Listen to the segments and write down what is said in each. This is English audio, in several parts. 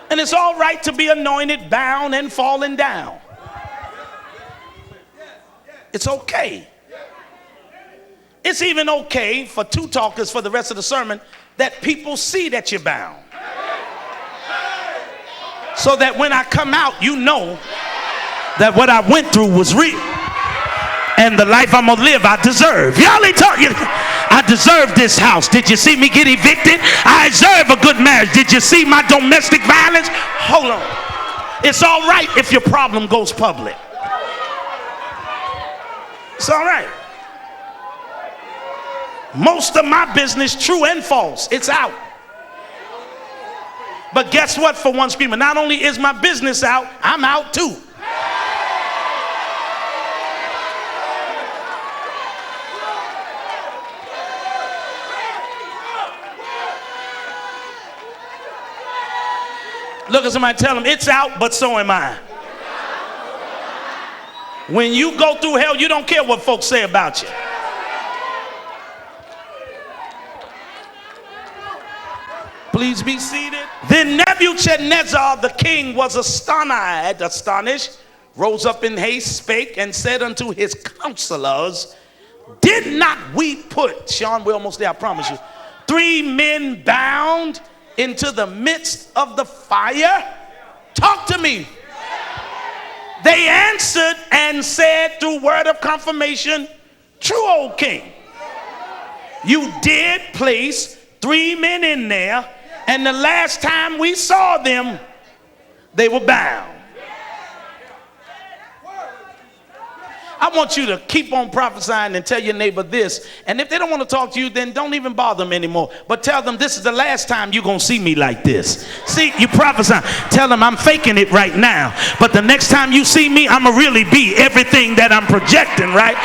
And it's all right to be anointed, bound, and falling down. It's okay. It's even okay for two talkers for the rest of the sermon that people see that you're bound. So that when I come out, you know that what I went through was real. And the life I'm gonna live, I deserve. Y'all ain't talking. I deserve this house. Did you see me get evicted? I deserve a good marriage. Did you see my domestic violence? Hold on. It's all right if your problem goes public. It's all right. Most of my business, true and false, it's out. But guess what, for one screamer? Not only is my business out, I'm out too. Look at somebody, tell them it's out, but so am I. When you go through hell, you don't care what folks say about you. Please be seated. Then Nebuchadnezzar the king was astonished, rose up in haste, spake, and said unto his counselors, did not we put, Sean, we're almost there, I promise you, 3 men bound into the midst of the fire? Talk to me. They answered and said through word of confirmation, true, O king. You did place 3 men in there, and the last time we saw them, they were bound. I want you to keep on prophesying and tell your neighbor this. And if they don't want to talk to you, then don't even bother them anymore. But tell them this is the last time you're going to see me like this. See, you prophesy. Tell them I'm faking it right now. But the next time you see me, I'm going to really be everything that I'm projecting, right?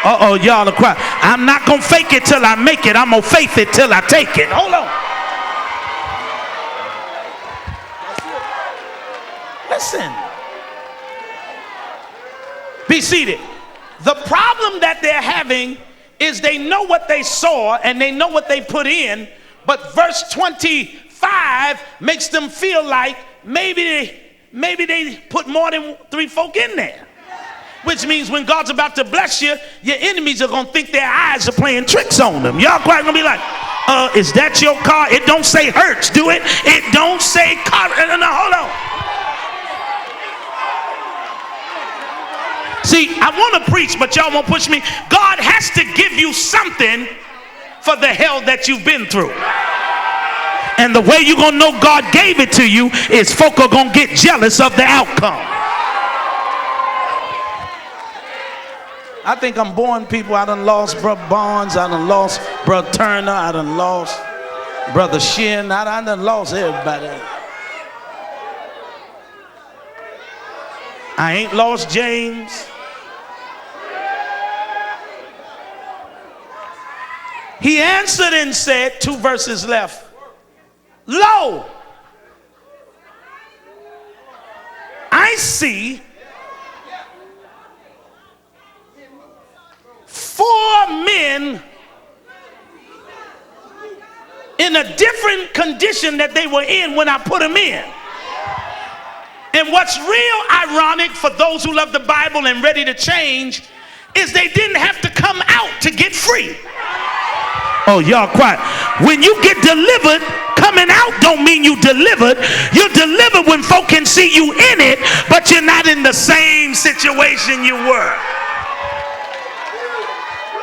Uh-oh, y'all are quiet. I'm not going to fake it till I make it. I'm going to faith it till I take it. Hold on. Listen. Be seated. The problem that they're having is they know what they saw and they know what they put in, but verse 25 makes them feel like maybe they put more than 3 folk in there. Which means when God's about to bless you, your enemies are going to think their eyes are playing tricks on them. Y'all quite going to be like, is that your car? It don't say Hertz, do it? It don't say car. No, hold on. See, I want to preach, but y'all won't push me. God has to give you something for the hell that you've been through. And the way you're going to know God gave it to you is folk are going to get jealous of the outcome. I think I'm boring people. I done lost Brother Barnes. I done lost Brother Turner. I done lost Brother Shin. I done lost everybody. I ain't lost James. He answered and said, 2 verses left, lo, I see 4 men in a different condition that they were in when I put them in. And what's real ironic for those who love the Bible and ready to change is they didn't have to come out to get free. Oh, y'all quiet. When you get delivered, coming out don't mean you delivered. You're delivered when folk can see you in it, but you're not in the same situation you were.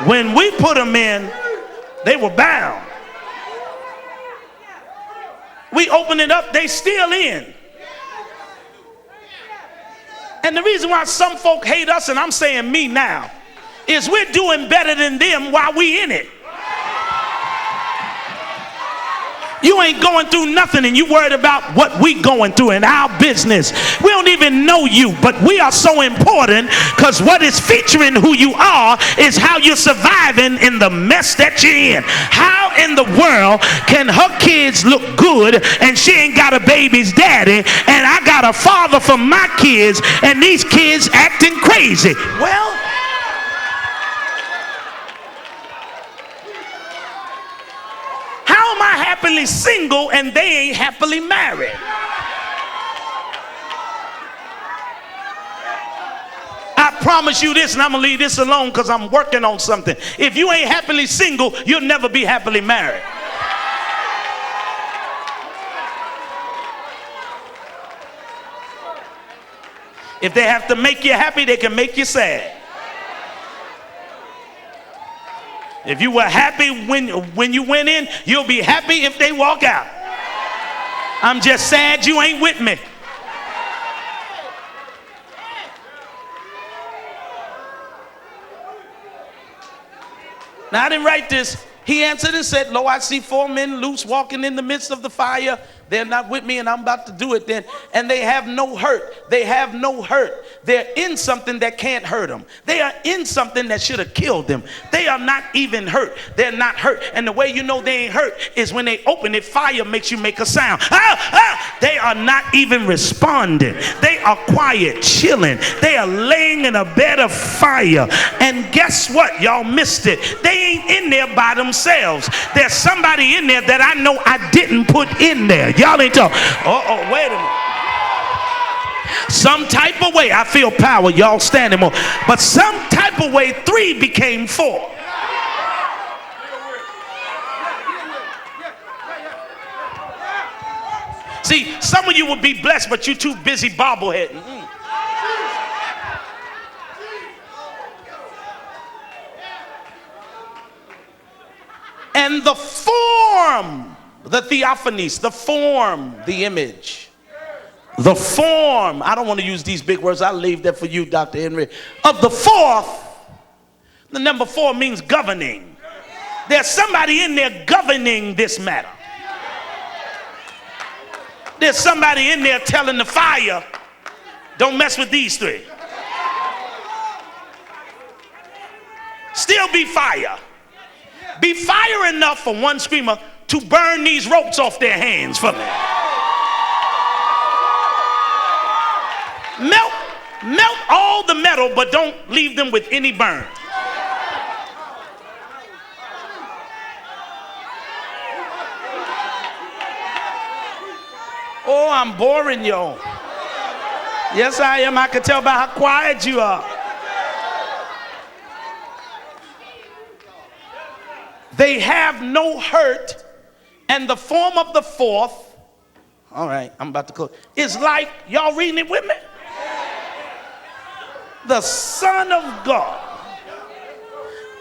When we put them in, they were bound. We open it up, they still in. And the reason why some folk hate us, and I'm saying me now, is we're doing better than them while we in it. You ain't going through nothing and you worried about what we going through in our business. We don't even know you, but we are so important because what is featuring who you are is how you're surviving in the mess that you're in. How in the world can her kids look good and she ain't got a baby's daddy and I got a father for my kids and these kids acting crazy? Well, how am I happily single and they ain't happily married? promise you this, and I'm going to leave this alone because I'm working on something. If you ain't happily single, you'll never be happily married. If they have to make you happy, they can make you sad. If you were happy when you went in, you'll be happy if they walk out. I'm just sad you ain't with me. Now, I didn't write this. He answered and said, lo, I see 4 men loose walking in the midst of the fire. They're not with me, and I'm about to do it then. And they have no hurt. They have no hurt. They're in something that can't hurt them. They are in something that should have killed them. They are not even hurt. They're not hurt. And the way you know they ain't hurt is when they open it, fire makes you make a sound. They are not even responding. They are quiet, chilling. They are laying in a bed of fire. And guess what? Y'all missed it. They ain't in there by themselves. There's somebody in there that I know I didn't put in there. Y'all ain't talking. Wait a minute. Some type of way, I feel power, y'all standing more. But some type of way, 3 became 4. See, some of you would be blessed, but you're too busy bobbleheading. And the form, the theophanies, the form, the image, the form, I don't want to use these big words, I'll leave that for you, Dr. Henry, of the 4th, the number 4 means governing. There's somebody in there governing this matter. There's somebody in there telling the fire, don't mess with these 3. Still be fire. Be fire enough for one screamer to burn these ropes off their hands for me. Melt all the metal, but don't leave them with any burn. Oh, I'm boring y'all. Yes, I am. I can tell by how quiet you are. They have no hurt, and the form of the 4th, all right, I'm about to close, is like, y'all reading it with me? The Son of God.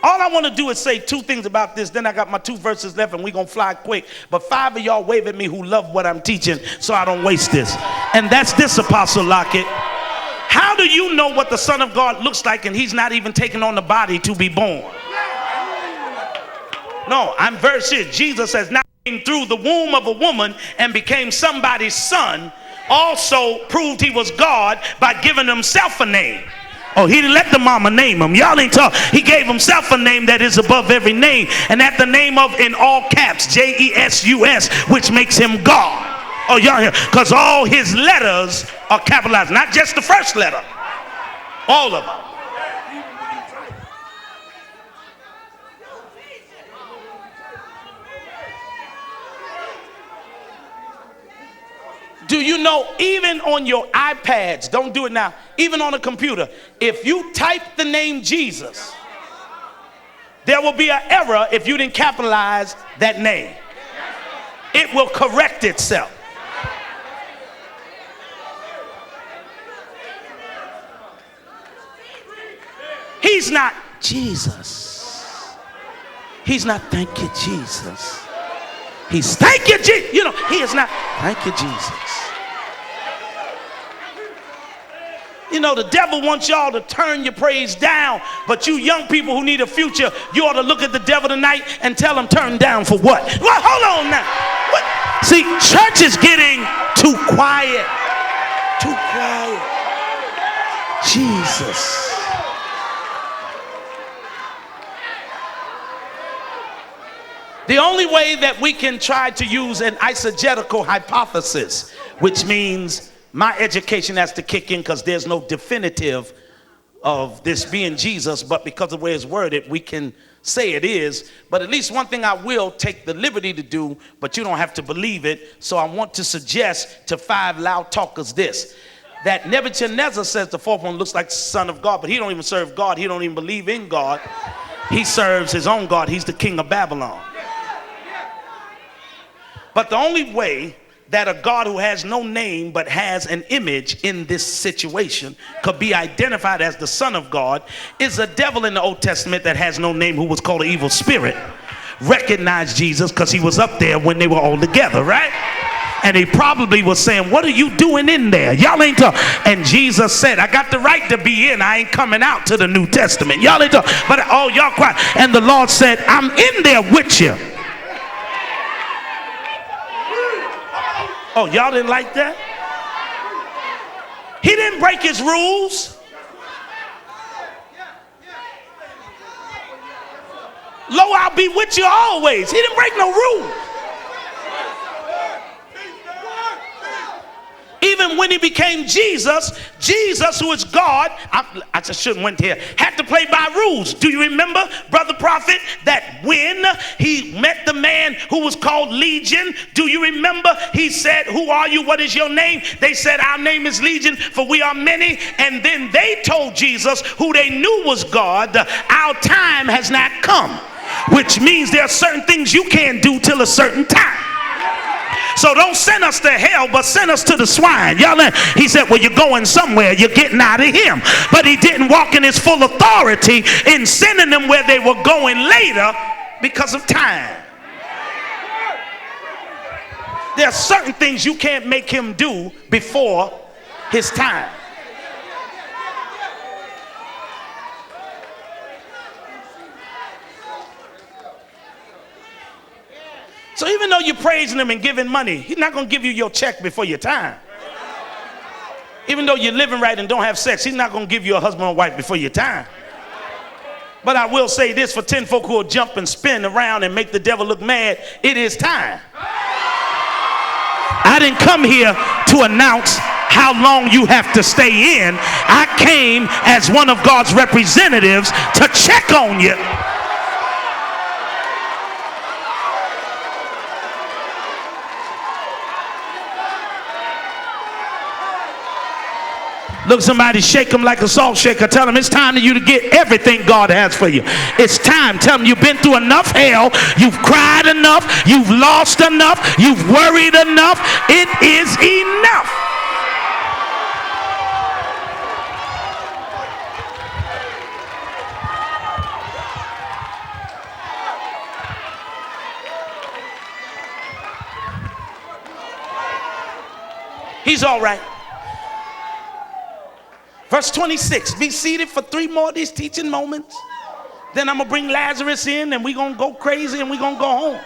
All I want to do is say 2 things about this, then I got my 2 verses left and we're going to fly quick. But 5 of y'all wave at me who love what I'm teaching, so I don't waste this. And that's this, Apostle Lockett. How do you know what the Son of God looks like and he's not even taking on the body to be born? No, I'm very serious. Jesus says, now came through the womb of a woman and became somebody's son, also proved he was God by giving himself a name. Oh, he didn't let the mama name him. Y'all ain't talk. He gave himself a name that is above every name. And at the name of, in all caps, J-E-S-U-S, which makes him God. Oh, y'all hear? Because all his letters are capitalized. Not just the first letter. All of them. Do you know, even on your iPads, don't do it now, even on a computer, if you type the name Jesus, there will be an error if you didn't capitalize that name. It will correct itself. He's not Jesus. He's not, thank you, Jesus. He's, thank you, Jesus. You know, he is not, thank you, Jesus. You know, the devil wants y'all to turn your praise down, but you young people who need a future, you ought to look at the devil tonight and tell him turn down for what? Well, hold on now. What? See, church is getting too quiet. Too quiet. Jesus. The only way that we can try to use an eisegetical hypothesis, which means my education has to kick in because there's no definitive of this being Jesus, but because of the way it's worded, we can say it is. But at least one thing I will take the liberty to do, but you don't have to believe it, so I want to suggest to 5 loud talkers this. that Nebuchadnezzar says the fourth one looks like the Son of God, but he don't even serve God. He don't even believe in God. He serves his own God. He's the king of Babylon. But the only way that a God who has no name but has an image in this situation could be identified as the Son of God is a devil in the Old Testament that has no name who was called an evil spirit. Recognized Jesus because he was up there when they were all together, right? And he probably was saying, what are you doing in there? Y'all ain't talking. And Jesus said, I got the right to be in. I ain't coming out to the New Testament. Y'all ain't talking. But oh, y'all quiet. And the Lord said, I'm in there with you. Oh, y'all didn't like that? He didn't break his rules. Lo, I'll be with you always. He didn't break no rules. Even when he became Jesus, Jesus, who is God, I just shouldn't went here, had to play by rules. Do you remember, brother prophet, that when he met the man who was called Legion, do you remember he said, who are you? What is your name? They said, our name is Legion, for we are many. And then they told Jesus, who they knew was God, our time has not come. Which means there are certain things you can't do till a certain time. So don't send us to hell, but send us to the swine. Y'all, he said, well, you're going somewhere. You're getting out of him. But he didn't walk in his full authority in sending them where they were going later because of time. There are certain things you can't make him do before his time. So even though you're praising him and giving money, he's not going to give you your check before your time. Even though you're living right and don't have sex, he's not going to give you a husband or wife before your time. But I will say this for 10 folk who will jump and spin around and make the devil look mad, it is time. I didn't come here to announce how long you have to stay in. I came as one of God's representatives to check on you. Look, somebody shake them like a salt shaker. Tell them it's time for you to get everything God has for you. It's time. Tell them you've been through enough hell. You've cried enough. You've lost enough. You've worried enough. It is enough. He's all right. Verse 26, be seated for 3 more of these teaching moments. Then I'm going to bring Lazarus in and we're going to go crazy and we're going to go home.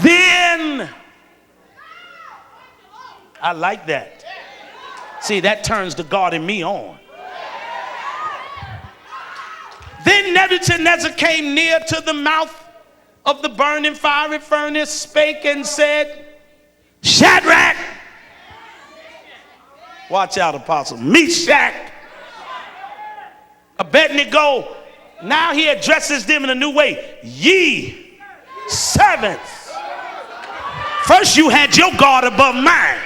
Then, I like that. See, that turns the God in me on. Then Nebuchadnezzar came near to the mouth of the burning fiery furnace, spake and said, Shadrach, watch out, apostle, Meshach, Abednego. Now he addresses them in a new way. Ye servants. First you had your God above mine.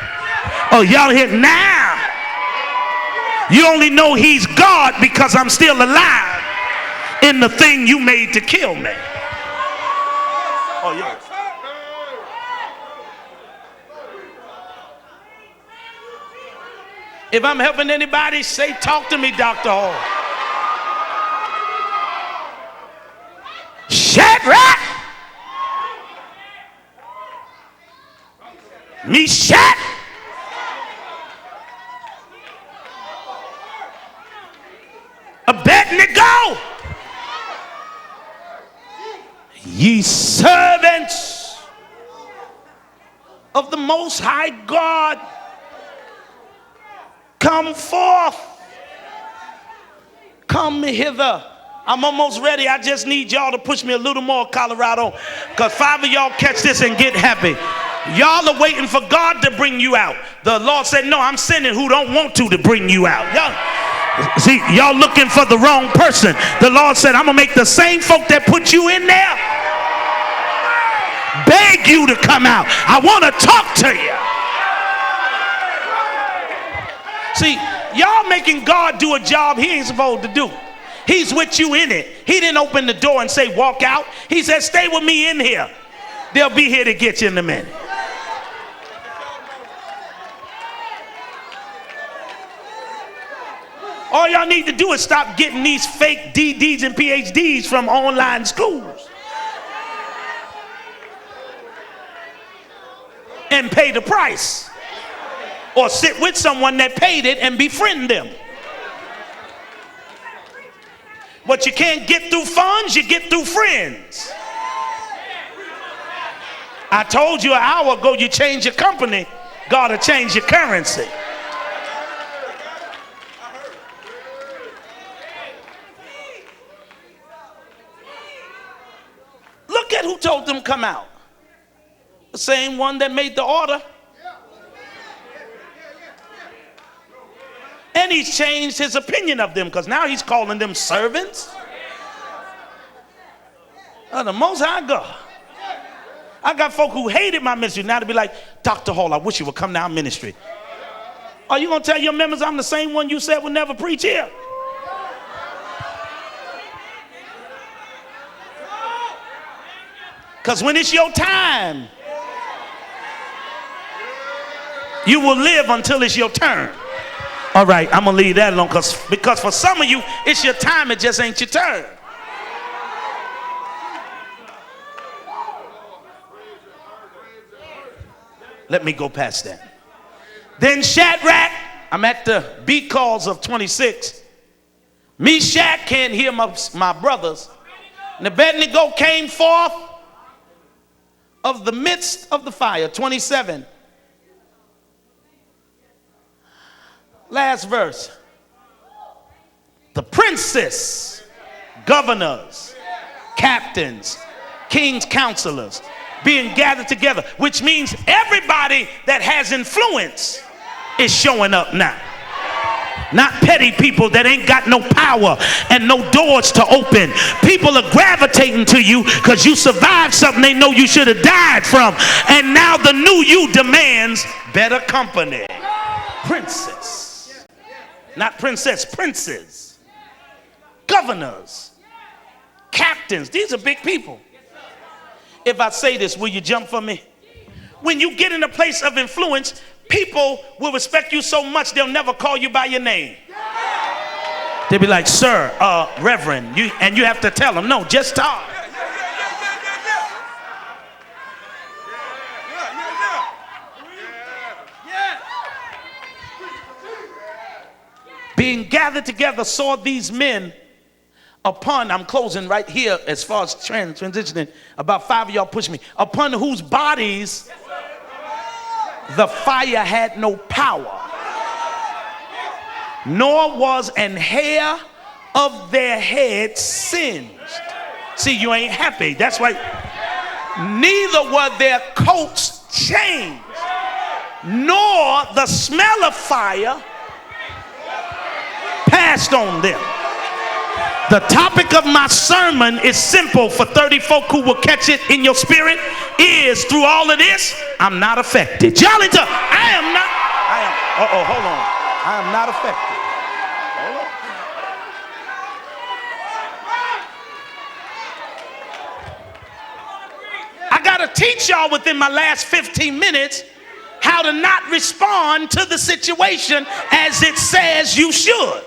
Oh, y'all here now. You only know he's God because I'm still alive in the thing you made to kill me. Oh, yeah. If I'm helping anybody, say, talk to me, Dr. Hall. Shadrach, Meshach, Abednego, ye servants of the Most High God, come forth. Come hither. I'm almost ready. I just need y'all to push me a little more, Colorado, because 5 of y'all catch this and get happy. Y'all are waiting for God to bring you out. The Lord said, no, I'm sending who don't want to bring you out. Y'all, see, y'all looking for the wrong person. The Lord said, I'm going to make the same folk that put you in there beg you to come out. I want to talk to you. See, y'all making God do a job he ain't supposed to do. He's with you in it. He didn't open the door and say, walk out. He said, stay with me in here. They'll be here to get you in a minute. All y'all need to do is stop getting these fake DDs and PhDs from online schools. And pay the price. Or sit with someone that paid it and befriend them. What you can't get through funds, you get through friends. I told you an hour ago, you change your company, God will change your currency. Look at who told them come out. The same one that made the order. And he's changed his opinion of them because now he's calling them servants of the Most High God. I got folk who hated my ministry now to be like, Dr. Hall, I wish you would come to our ministry. Are you going to tell your members I'm the same one you said would never preach here? Because when it's your time, you will live until it's your turn. All right, I'm going to leave that alone because for some of you, it's your time, it just ain't your turn. Let me go past that. Then Shadrach, I'm at the B calls of 26. Meshach can't hear my brothers. And Abednego came forth of the midst of the fire. 27. Last verse. The princes, governors, captains, king's counselors being gathered together, which means everybody that has influence is showing up now. Not petty people that ain't got no power and no doors to open. People are gravitating to you because you survived something they know you should have died from. And now the new you demands better company. Princes. Not princess, princes. Governors. Captains. These are big people. If I say this, will you jump for me? When you get in a place of influence, people will respect you so much they'll never call you by your name. They'll be like, sir, reverend, and you have to tell them, no, just Todd. Being gathered together saw these men upon, I'm closing right here as far as transitioning, about 5 of y'all push me, upon whose bodies the fire had no power, nor was an hair of their head singed. See, you ain't happy. That's why. Neither were their coats changed, nor the smell of fire passed on them. The topic of my sermon is simple for 30 folk who will catch it in your spirit is through all of this, I'm not affected. Y'all into, hold on. I am not affected. Hold on. I got to teach y'all within my last 15 minutes how to not respond to the situation as it says you should.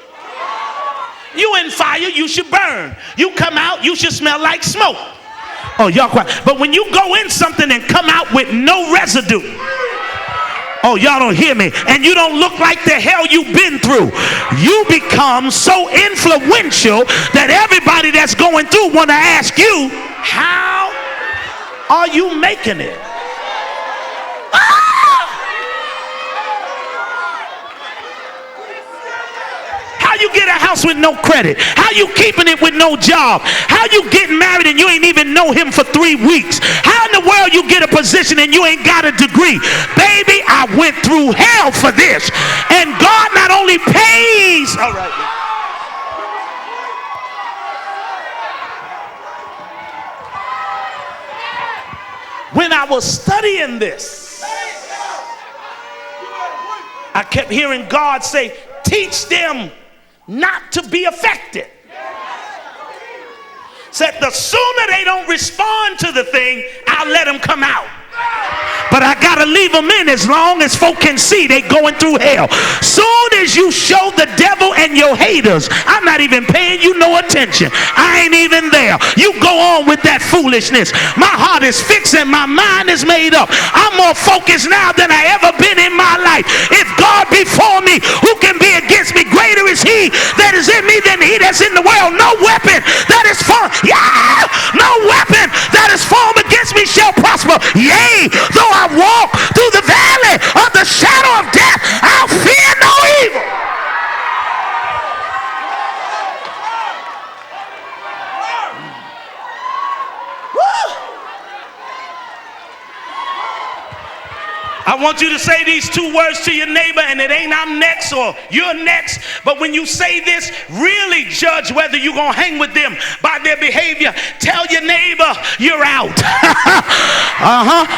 You in fire, you should burn. You come out, you should smell like smoke. Oh, y'all quiet. But when you go in something and come out with no residue, oh, y'all don't hear me, and you don't look like the hell you've been through, you become so influential that everybody that's going through want to ask you, how are you making it? How you get a house with no credit? How you keeping it with no job? How you getting married and you ain't even know him for 3 weeks? How in the world you get a position and you ain't got a degree? Baby, I went through hell for this. And God not only pays. All right. When I was studying this, I kept hearing God say, teach them not to be affected. Said the sooner they don't respond to the thing, I'll let them come out. But I gotta leave them in as long as folk can see they going through hell. Soon as you show the devil and your haters, I'm not even paying you no attention. I ain't even there. You go on with that foolishness. My heart is fixed and my mind is made up. I'm more focused now than I ever been in my life. If God be for me, who can be against me? Greater is he that is in me than he that's in the world. No weapon that is formed, no weapon that is formed against me shall prosper. Yea, though I walk through the valley of the shadow of death, I'll fear no evil. I want you to say these two words to your neighbor, and it ain't I'm next or you're next, but when you say this, really judge whether you're going to hang with them by their behavior. Tell your neighbor you're out.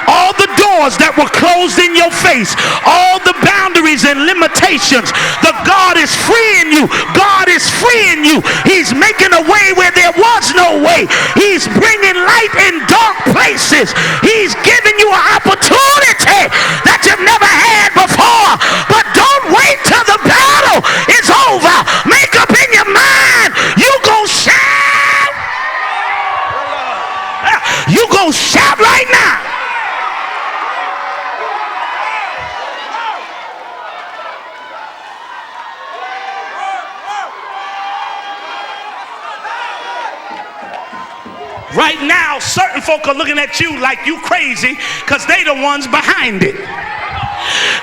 All the doors that were closed in your face, all the boundaries and limitations, the God is freeing you. God is freeing you. He's making a way where there was no way. He's bringing light in dark places. He's giving you an opportunity that you've never had before. But don't wait till the battle is over. Make up in your mind, you gonna shout. You gonna shout right now. Right now, certain folk are looking at you like you crazy because they the ones behind it.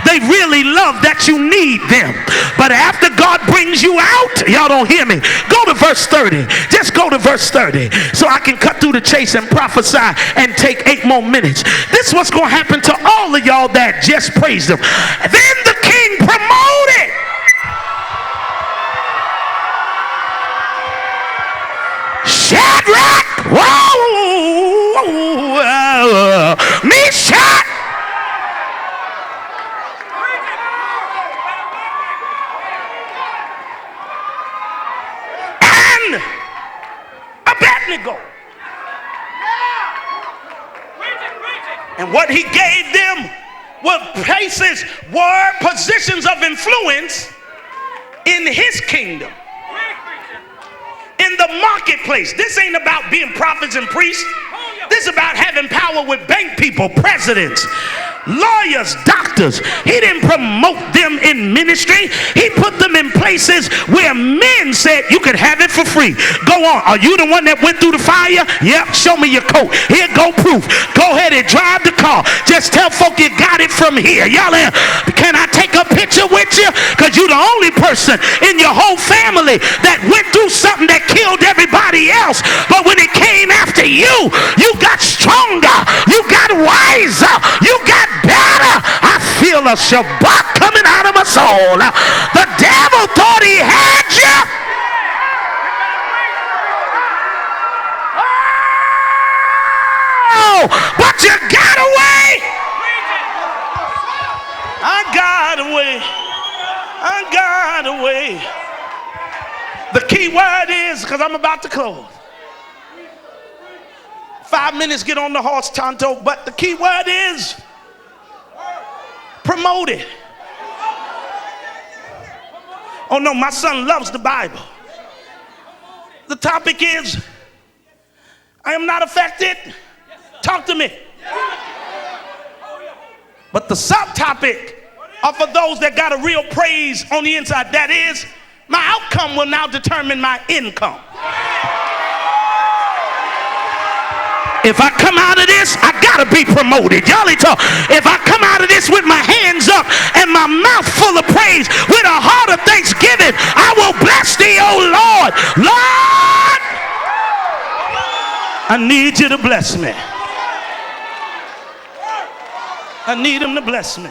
They really love that you need them. But after God brings you out, y'all don't hear me. Go to verse 30. Just go to verse 30 so I can cut through the chase and prophesy and take 8 more minutes. This is what's going to happen to all of y'all that just praised him. Then the king promoted Shadrach, Meshach, and Abednego. And what he gave them were places, were positions of influence in his kingdom. In the marketplace. This ain't about being prophets and priests. This is about having power with bank people, presidents, lawyers, doctors. He didn't promote them in ministry. He put them in places where men said you could have it for free. Go on. Are you the one that went through the fire? Yep. Show me your coat. Here, go proof. Go ahead and drive the car. Just tell folk you got it from here. Y'all, can I take a picture with you? Because you're the only person in your whole family that went through something that killed everybody else. But when it came after you, you got stronger. You got wiser. You got better. I feel a Shabbat coming out of my soul. The devil thought he had you. Oh, but you got away. I got away. I got away. The key word is, because I'm about to close. 5 minutes, get on the horse, Tonto. But the key word is promoted. Oh no, my son loves the Bible. The topic is, I am not affected. Talk to me. But the subtopic are for those that got a real praise on the inside. That is, my outcome will now determine my income. If I come out of this, I gotta be promoted. Y'all ain't talk. If I come out of this with my hands up and my mouth full of praise, with a heart of thanksgiving, I will bless thee, oh Lord. Lord, I need you to bless me. I need him to bless me.